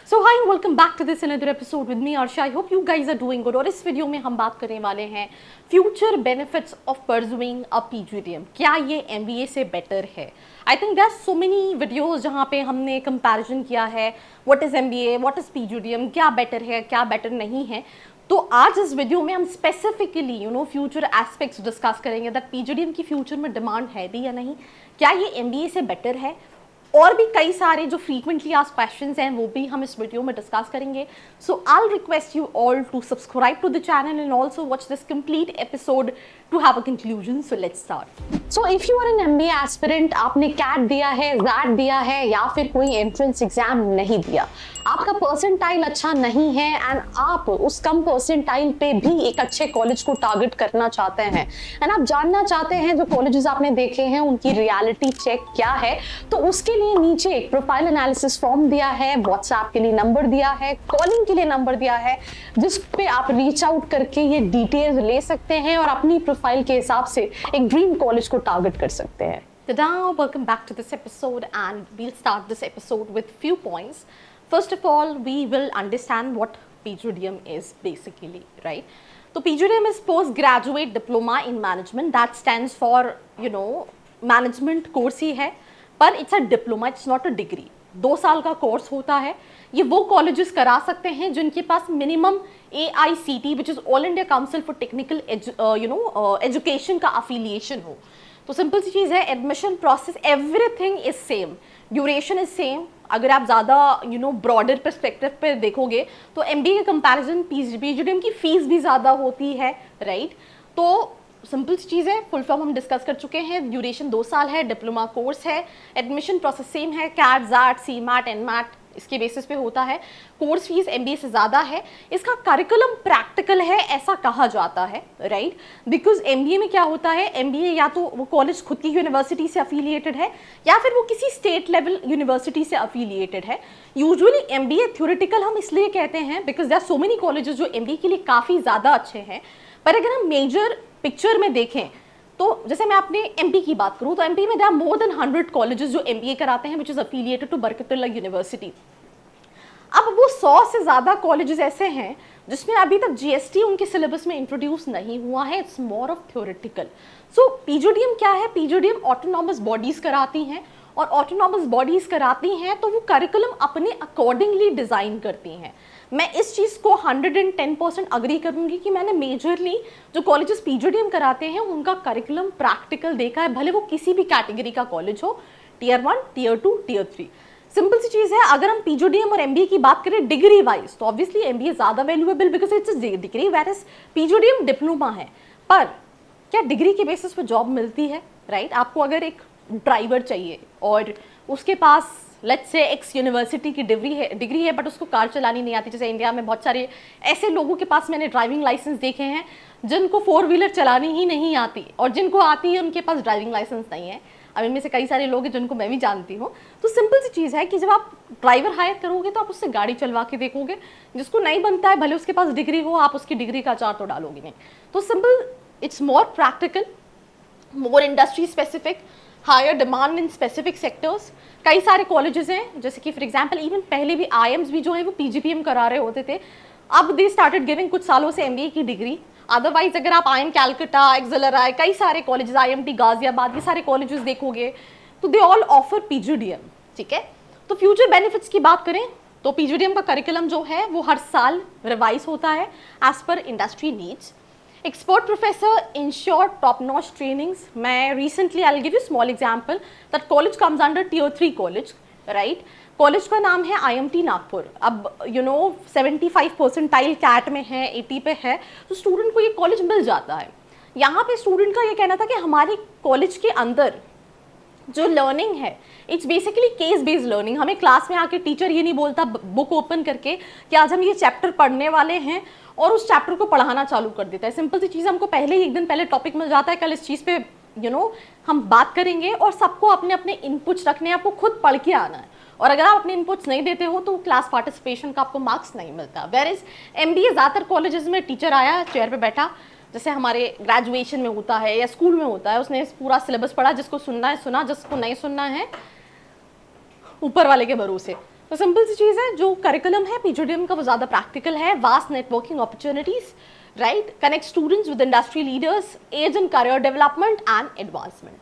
So hi and welcome back to this another episode with me Arsha. I hope you guys are doing good. और इस video में हम बात करने वाले हैं future benefits of pursuing a PGDM. क्या ये एमबीए से बेटर है? I think there are so many videos जहाँ पे हमने कंपैरिजन किया है, what is MBA, what is PGDM, क्या बेटर है, क्या बेटर नहीं है। तो आज इस वीडियो में हम स्पेसिफिकली फ्यूचर एस्पेक्ट्स डिस्कस करेंगे दैट पीजीडीएम की फ्यूचर में डिमांड है भी या नहीं, क्या ये एमबीए से बेटर है, और भी कई सारे जो फ्रीक्वेंटली आस्क्ड क्वेश्चंस हैं वो भी हम इस वीडियो में डिस्कस करेंगे। So I will request you all to subscribe to the channel and also watch this complete episode to have a conclusion. So let's start. So if you are an MBA aspirant, आपने CAT दिया है, jet दिया है या फिर कोई entrance exam नहीं दिया, आपका परसेंटाइल अच्छा नहीं है एंड आप उस कम परसेंटाइल पे भी एक अच्छे कॉलेज को टारगेट करना चाहते हैं एंड आप जानना चाहते हैं जो कॉलेजेस आपने देखे हैं उनकी रियलिटी चेक क्या है, तो उसके लिए नीचे एक प्रोफाइल एनालिसिस फॉर्म दिया है, व्हाट्सएप के लिए नंबर दिया है, कॉलिंग के लिए नंबर दिया है, जिस पे आप रीच आउट करके ये डिटेल्स ले सकते हैं और अपनी प्रोफाइल के हिसाब से एक ड्रीम कॉलेज को टारगेट कर सकते हैं। Tada, welcome back to this episode and we'll start this episode with few points. First of all, we will understand what PGDM is basically, right? So PGDM is postgraduate diploma in management. That stands for, management course ही है, पर it's a diploma, it's not a degree. 2 साल का course होता है। ये वो colleges करा सकते हैं जिनके पास minimum AICT, which is All India Council for Technical Education का affiliation हो। तो सिंपल सी चीज़ है, admission process everything is same, duration is same. अगर आप ज़्यादा ब्रॉडर पर्सपेक्टिव पे देखोगे तो एमबीए के कंपैरिजन पीजीडीएम की फीस भी ज़्यादा होती है, राइट? तो सिंपल सी चीज़ है, फुल फॉर्म हम डिस्कस कर चुके हैं। ड्यूरेशन 2 साल है, डिप्लोमा कोर्स है, एडमिशन प्रोसेस सेम है, कैट, जैट, सीमैट, एनमैट इसके बेसिस पे होता है। कोर्स फीस एमबीए से ज़्यादा है। इसका करिकुलम प्रैक्टिकल है ऐसा कहा जाता है, राइट? बिकॉज एमबीए में क्या होता है, एमबीए या तो वो कॉलेज खुद की यूनिवर्सिटी से अफिलिएटेड है या फिर वो किसी स्टेट लेवल यूनिवर्सिटी से अफिलिएटेड है। यूजुअली एमबीए थ्योरेटिकल हम इसलिए कहते हैं because there are so many colleges जो एमबीए के लिए काफ़ी ज़्यादा अच्छे हैं। पर अगर हम मेजर पिक्चर में देखें तो जैसे मैं अपने एमपी की बात करूं तो एमपी में there are more than 100 colleges जो एमबीए कराते हैं which is affiliated to Barkatullah university. अब वो 100 से ज़्यादा कॉलेजेस ऐसे हैं जिसमें अभी तक जीएसटी उनके सिलेबस में इंट्रोड्यूस नहीं हुआ है। It's more of theoretical. So PGDM क्या है? पीजीडीएम ऑटोनॉमस बॉडीज कराती हैं और ऑटोनॉमस बॉडीज कराती हैं तो वो करिकुलम अपने अकॉर्डिंगली डिज़ाइन करती हैं। मैं इस चीज़ को 110% अग्री करूंगी कि मैंने मेजरली जो कॉलेजेस पीजीडीएम कराते हैं उनका करिकुलम प्रैक्टिकल देखा है, भले वो किसी भी कैटेगरी का कॉलेज हो, टियर 1, टियर 2, टियर 3। सिंपल सी चीज़ है, अगर हम पीजीडीएम और एमबीए की बात करें डिग्री वाइज तो ऑब्वियसली एमबीए ज़्यादा valuable because it's degree, whereas PGDM diploma है। पर क्या डिग्री के बेसिस पे जॉब मिलती है, राइट? आपको अगर एक ड्राइवर चाहिए और उसके पास लेट्स से एक्स यूनिवर्सिटी की डिग्री है बट उसको कार चलानी नहीं आती, जैसे इंडिया में बहुत सारे ऐसे लोगों के पास मैंने ड्राइविंग लाइसेंस देखे हैं जिनको 4 व्हीलर चलानी ही नहीं आती और जिनको आती है उनके पास ड्राइविंग लाइसेंस नहीं है। अब इनमें से कई सारे लोग हैं जिनको मैं भी जानती हूँ। तो सिंपल सी चीज़ है कि जब आप ड्राइवर हायर करोगे तो आप उससे गाड़ी चलवा के देखोगे, जिसको नहीं बनता है भले उसके पास डिग्री हो, आप उसकी डिग्री का अचार तो डालोगे नहीं। तो simple, it's more practical, more industry specific, higher demand in specific sectors. कई सारे कॉलेजेस हैं जैसे कि फॉर एग्जांपल इवन पहले भी आईएम्स भी जो है वो पीजीपीएम करा रहे होते थे, अब दे स्टार्टेड गिविंग कुछ सालों से एमबीए की डिग्री। अदरवाइज अगर आप आईएम कैलकटा, एक्सेलराई, कई सारे कॉलेजेस, आईएमटी गाजियाबाद, ये सारे कॉलेजेस देखोगे तो दे ऑल ऑफर पीजीडीएम, ठीक है? तो फ्यूचर बेनिफिट्स की बात करें तो पीजीडीएम का करिकुलम जो है वो हर साल रिवाइज होता है एज पर industry needs. Expert professor ensure top notch trainings. मैं recently I will give you small example that college comes under tier 3 college, right? College का नाम है आईएमटी नागपुर। अब 75 परसेंटाइल कैट में है, 80 पे है, तो स्टूडेंट को ये कॉलेज मिल जाता है। यहाँ पे स्टूडेंट का ये कहना था कि हमारे कॉलेज के अंदर जो लर्निंग है it's basically case based learning. हमें क्लास में आके टीचर ये नहीं बोलता बुक ओपन करके कि आज हम ये चैप्टर पढ़ने वाले हैं और उस चैप्टर को पढ़ाना चालू कर देता है। सिंपल सी चीज़, हमको पहले ही एक दिन पहले टॉपिक मिल जाता है, कल इस चीज़ पे हम बात करेंगे और सबको अपने अपने इनपुट्स रखने हैं, आपको खुद पढ़ के आना है। और अगर आप अपने इनपुट्स नहीं देते हो तो क्लास पार्टिसिपेशन का आपको मार्क्स नहीं मिलता। वेयरएज एमबीए ज़्यादातर कॉलेजेस में टीचर आया, चेयर पे बैठा, जैसे हमारे ग्रेजुएशन में होता है या स्कूल में होता है, उसने पूरा सिलेबस पढ़ा, जिसको सुनना है सुना, जिसको नहीं सुनना है ऊपर वाले के भरोसे। तो सिंपल सी चीज़ है, जो करिकुलम है पीजीडीएम का वो ज़्यादा प्रैक्टिकल है, vast networking opportunities, right, connect students with industry leaders, as in career development and advancement.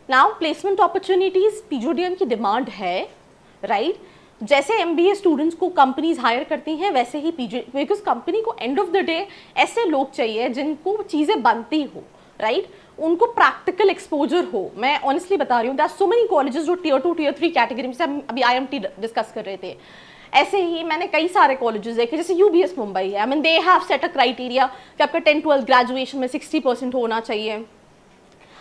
Now placement opportunities PGDM की डिमांड है, राइट. जैसे एमबीए स्टूडेंट्स को कंपनीज हायर करती हैं वैसे ही पीजी, बिकॉज कंपनी को एंड ऑफ द डे ऐसे लोग चाहिए जिनको चीज़ें बनती हो, राइट, उनको प्रैक्टिकल एक्सपोजर हो. मैं ऑनेस्टली बता रही हूँ, दैट सो मेनी कॉलेजेस जो टियर 2 टियर 3 कैटेगरी में से हम अभी आईएमटी डिस्कस कर रहे थे, ऐसे ही मैंने कई सारे कॉलेजेस देखे, जैसे यूबीएस मुंबई है. I mean they have set a criteria कि आपका 10-12 ग्रेजुएशन में 60% होना चाहिए.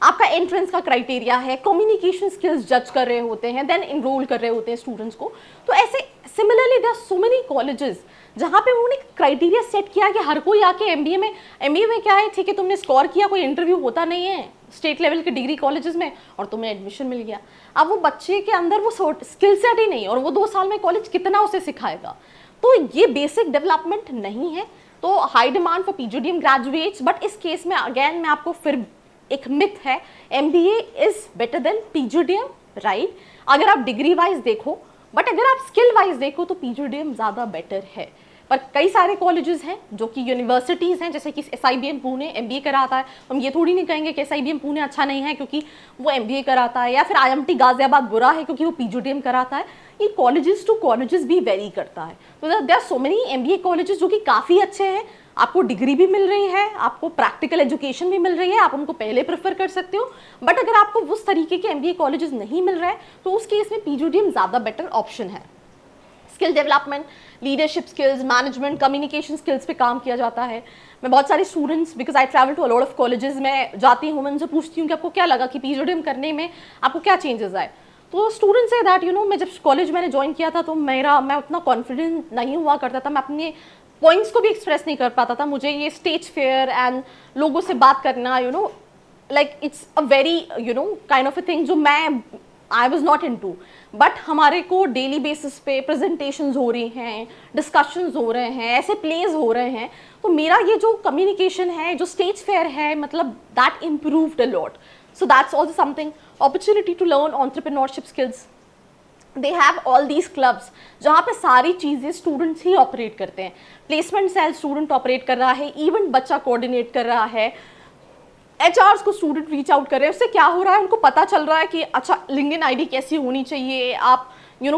आपका एंट्रेंस का क्राइटेरिया है, कम्युनिकेशन स्किल्स जज कर रहे होते हैं, देन इनरोल कर रहे होते हैं स्टूडेंट्स को. तो ऐसे similarly there are so many colleges जहाँ पे उन्होंने क्राइटेरिया सेट किया कि हर कोई आके एमबीए में क्या है, ठीक है तुमने स्कोर किया, कोई इंटरव्यू होता नहीं है स्टेट लेवल के डिग्री कॉलेजेस में और तुम्हें एडमिशन मिल गया. अब वो बच्चे के अंदर वो स्किल सेट ही नहीं, और वो 2 साल में कॉलेज कितना उसे सिखाएगा. तो ये बेसिक डेवलपमेंट नहीं है. तो high demand for PGDM graduates, but इस केस में अगेन मैं आपको फिर एक मिथ है, MBA is better than PGDM, right, अगर आप डिग्री वाइज देखो. बट अगर आप स्किल वाइज देखो तो पीजीडीएम ज़्यादा बेटर है. पर कई सारे कॉलेजेस हैं जो कि यूनिवर्सिटीज़ हैं, जैसे कि एसआईबीएम पुणे एमबीए कराता है. हम ये थोड़ी नहीं कहेंगे कि एसआईबीएम पुणे अच्छा नहीं है क्योंकि वो एमबीए कराता है, या फिर आईएमटी गाजियाबाद बुरा है क्योंकि वो पीजीडीएम कराता है. ये कॉलेजेस टू कॉलेजेस भी वेरी करता है. तो there are so many MBA colleges जो कि काफ़ी अच्छे हैं, आपको डिग्री भी मिल रही है, आपको प्रैक्टिकल एजुकेशन भी मिल रही है, आप उनको पहले प्रेफर कर सकते हो. बट अगर आपको उस तरीके के एमबीए कॉलेजेस नहीं मिल रहे हैं तो उस केस में पीजीडीएम ज़्यादा बेटर ऑप्शन है. Skill development, leadership skills, management, communication skills पे काम किया जाता है. मैं बहुत सारे students, because I travel to a lot of colleges, मैं जाती हूँ, मैं उनसे पूछती हूँ कि आपको क्या लगा कि पीजीडीएम करने में आपको क्या चेंजेस आए. तो स्टूडेंट्स से दैट मैं जब कॉलेज मैंने ज्वाइन किया था तो मैं उतना कॉन्फिडेंट नहीं हुआ करता था, मैं अपने पॉइंट्स को भी एक्सप्रेस नहीं कर पाता था. मुझे ये स्टेज फेयर एंड लोगों से बात करना like it's a very kind of a thing जो I was not into. But हमारे को डेली बेसिस पे प्रेजेंटेशंस हो रही हैं, डिस्कशंस हो रहे हैं, ऐसे प्लेज हो रहे हैं, तो मेरा ये जो कम्युनिकेशन है, जो स्टेज फेयर है, मतलब that improved a lot. So that's also something. Opportunity to learn entrepreneurship skills. They have all these clubs जहाँ पे सारी चीज़ें स्टूडेंट्स ही ऑपरेट करते हैं. प्लेसमेंट सेल स्टूडेंट ऑपरेट कर रहा है, इवेंट बच्चा कोऑर्डिनेट कर रहा है, एचआर्स को स्टूडेंट रीच आउट कर रहे हैं. उससे क्या हो रहा है, उनको पता चल रहा है कि अच्छा लिंक्डइन आईडी कैसी होनी चाहिए, आप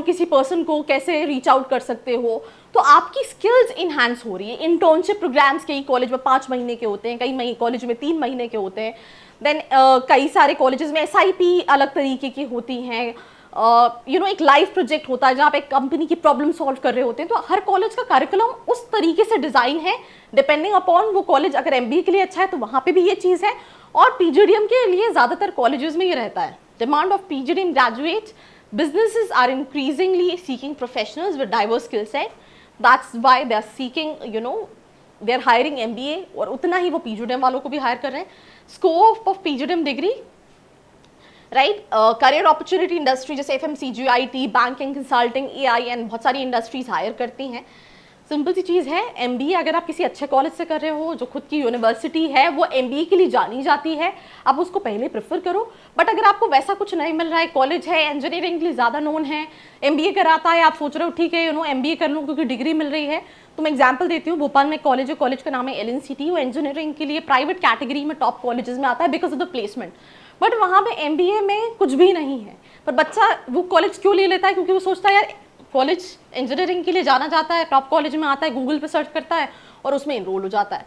किसी पर्सन को कैसे रीच आउट कर सकते हो. तो आपकी स्किल्स इन्हांस हो रही है. इंटर्नशिप प्रोग्राम्स कई कॉलेज में 5 महीने के होते हैं, कई कॉलेज में 3 महीने के होते हैं. देन कई सारे कॉलेजेस में एसआईपी अलग तरीके की होती हैं. एक लाइव प्रोजेक्ट होता है जहाँ पे कंपनी की प्रॉब्लम सॉल्व कर रहे होते हैं. तो हर कॉलेज का करिकुलम उस तरीके से डिज़ाइन है, डिपेंडिंग अपॉन वो कॉलेज. अगर एमबीए के लिए अच्छा है तो वहाँ पे भी ये चीज़ है. और पीजीडीएम के लिए ज़्यादातर कॉलेजेस में ये रहता है, demand of PGDM graduates. businesses are increasingly seeking professionals with diverse skill set. That's why they are seeking, they are hiring MBA, और उतना ही वो पीजीडीएम वालों को भी हायर कर रहे हैं. Scope of PGDM degree, right, career opportunity industry जैसे FMCG, IT, banking, consulting, AI, बहुत सारी इंडस्ट्रीज हायर करती हैं. सिंपल सी चीज़ है, एमबीए अगर आप किसी अच्छे कॉलेज से कर रहे हो, जो खुद की यूनिवर्सिटी है, वो एमबीए के लिए जानी जाती है, आप उसको पहले प्रेफर करो. बट अगर आपको वैसा कुछ नहीं मिल रहा है, कॉलेज है इंजीनियरिंग के लिए ज़्यादा नोन है, एमबीए कराता है, आप सोच रहे हो ठीक है एमबीए कर लूँ क्योंकि डिग्री मिल रही है. तो मैं एग्जाम्पल देती हूँ, भोपाल में कॉलेज है, कॉलेज का नाम है एलएनसीटी. वो इंजीनियरिंग के लिए प्राइवेट कैटेगरी में टॉप कॉलेजेस में आता है because of the placement. But वहाँ पे एमबीए में कुछ भी नहीं है, पर बच्चा वो कॉलेज क्यों ले लेता है, क्योंकि वो सोचता है यार कॉलेज इंजीनियरिंग के लिए जाना जाता है, टॉप कॉलेज में आता है, गूगल पे सर्च करता है और उसमें इनरोल हो जाता है.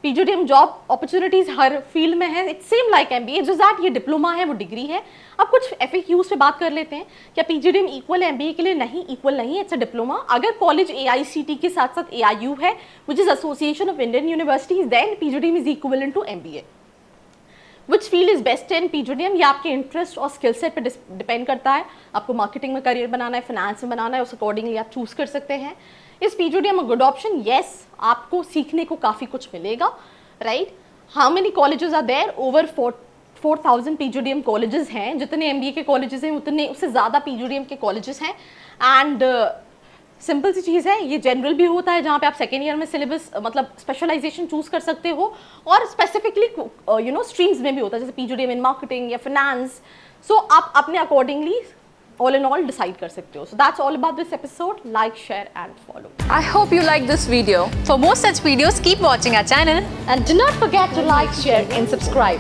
पीजीडीएम जॉब अपॉर्चुनिटीज हर फील्ड में है, it's same like MBA, just that ये डिप्लोमा है, वो डिग्री है. अब कुछ एफएक्यूज पे बात कर लेते हैं. क्या पीजीडीएम इक्वल एमबीए के लिए? नहीं, इक्वल नहीं, इट्स अ डिप्लोमा. अगर कॉलेज एआईसीटी के साथ साथ एआईयू है, which is association of Indian universities, then PGDM is equivalent to MBA. Which field is best in PGDM, ये आपके इंटरेस्ट और स्किल सेट पर डिपेंड करता है. आपको मार्केटिंग में करियर बनाना है, फाइनेंस में बनाना है, उस अकॉर्डिंगली आप चूज कर सकते हैं. इस PGDM a good option? Yes, आपको सीखने को काफ़ी कुछ मिलेगा, right. How many colleges are there? Over 4,000 PGDM colleges हैं. जितने एमबीए के कॉलेजेस हैं उतने उससे ज़्यादा पीजीडीएम के कॉलेजेस हैं. एंड सिंपल सी चीज़ है, ये जनरल भी होता है जहाँ पे आप सेकेंड ईयर में सिलेबस मतलब स्पेशलाइजेशन चूज कर सकते हो, और स्पेसिफिकली स्ट्रीम्स में भी होता है, जैसे पीजीडीएम इन मार्केटिंग या फाइनेंस. सो आप अपने accordingly all in all decide कर सकते हो. So that's all about this episode. Like, share and follow. I hope you like this video. For more such videos, keep watching our channel. And do not forget to like, share and subscribe.